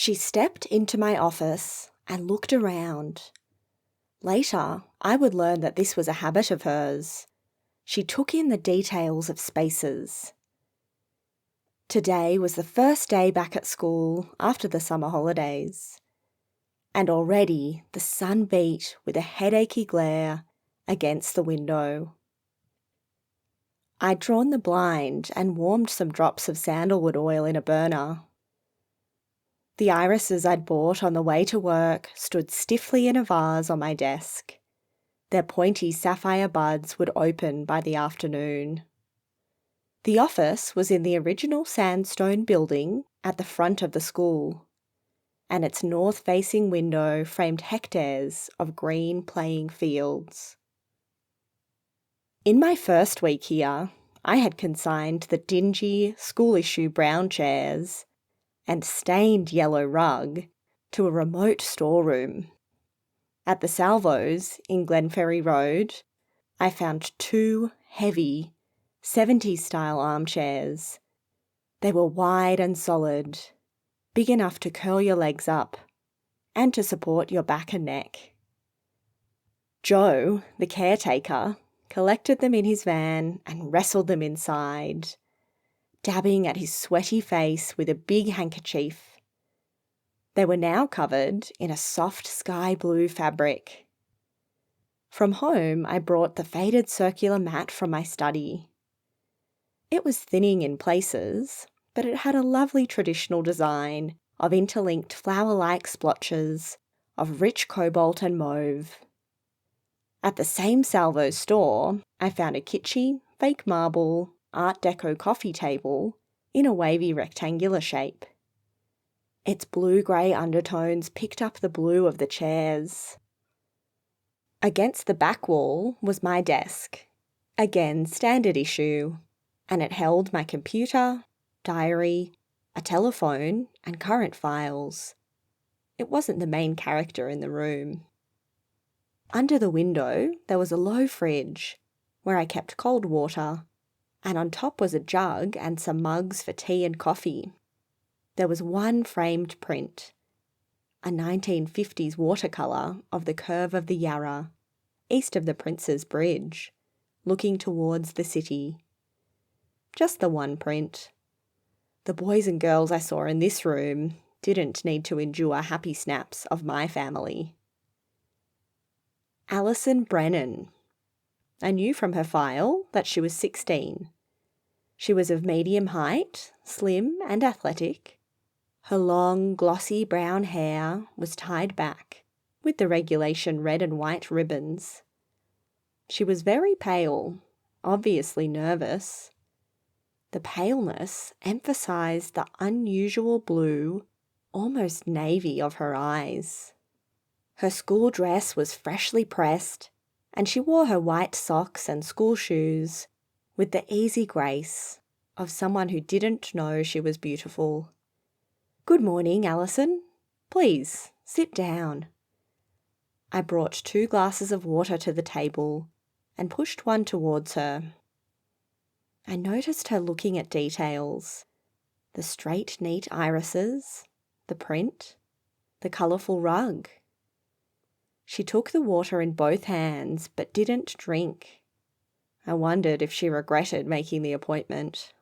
She stepped into my office and looked around. Later, I would learn that this was a habit of hers. She took in the details of spaces. Today was the first day back at school after the summer holidays, and already the sun beat with a headachy glare against the window. I'd drawn the blind and warmed some drops of sandalwood oil in a burner. The irises I'd bought on the way to work stood stiffly in a vase on my desk. Their pointy sapphire buds would open by the afternoon. The office was in the original sandstone building at the front of the school, and its north-facing window framed hectares of green playing fields. In my first week here, I had consigned the dingy, school-issue brown chairs and stained yellow rug to a remote storeroom. At the Salvos in Glenferrie Road, I found 2 heavy 70s-style armchairs. They were wide and solid, big enough to curl your legs up and to support your back and neck. Joe, the caretaker, collected them in his van and wrestled them inside, dabbing at his sweaty face with a big handkerchief. They were now covered in a soft sky blue fabric. From home, I brought the faded circular mat from my study. It was thinning in places, but it had a lovely traditional design of interlinked flower-like splotches of rich cobalt and mauve. At the same Salvo store, I found a kitschy, fake marble, Art Deco coffee table in a wavy rectangular shape. Its blue-grey undertones picked up the blue of the chairs. Against the back wall was my desk, again standard issue, and it held my computer, diary, a telephone, and current files. It wasn't the main character in the room. Under the window there was a low fridge where I kept cold water, and on top was a jug and some mugs for tea and coffee. There was one framed print, a 1950s watercolour of the curve of the Yarra, east of the Prince's Bridge, looking towards the city. Just the one print. The boys and girls I saw in this room didn't need to endure happy snaps of my family. Alison Brennan. I knew from her file that she was 16. She was of medium height, slim and athletic. Her long, glossy brown hair was tied back with the regulation red and white ribbons. She was very pale, obviously nervous. The paleness emphasised the unusual blue, almost navy of her eyes. Her school dress was freshly pressed, and she wore her white socks and school shoes with the easy grace of someone who didn't know she was beautiful. "Good morning, Alison. Please, sit down." I brought 2 glasses of water to the table and pushed one towards her. I noticed her looking at details, the straight, neat irises, the print, the colourful rug. She took the water in both hands but didn't drink. I wondered if she regretted making the appointment.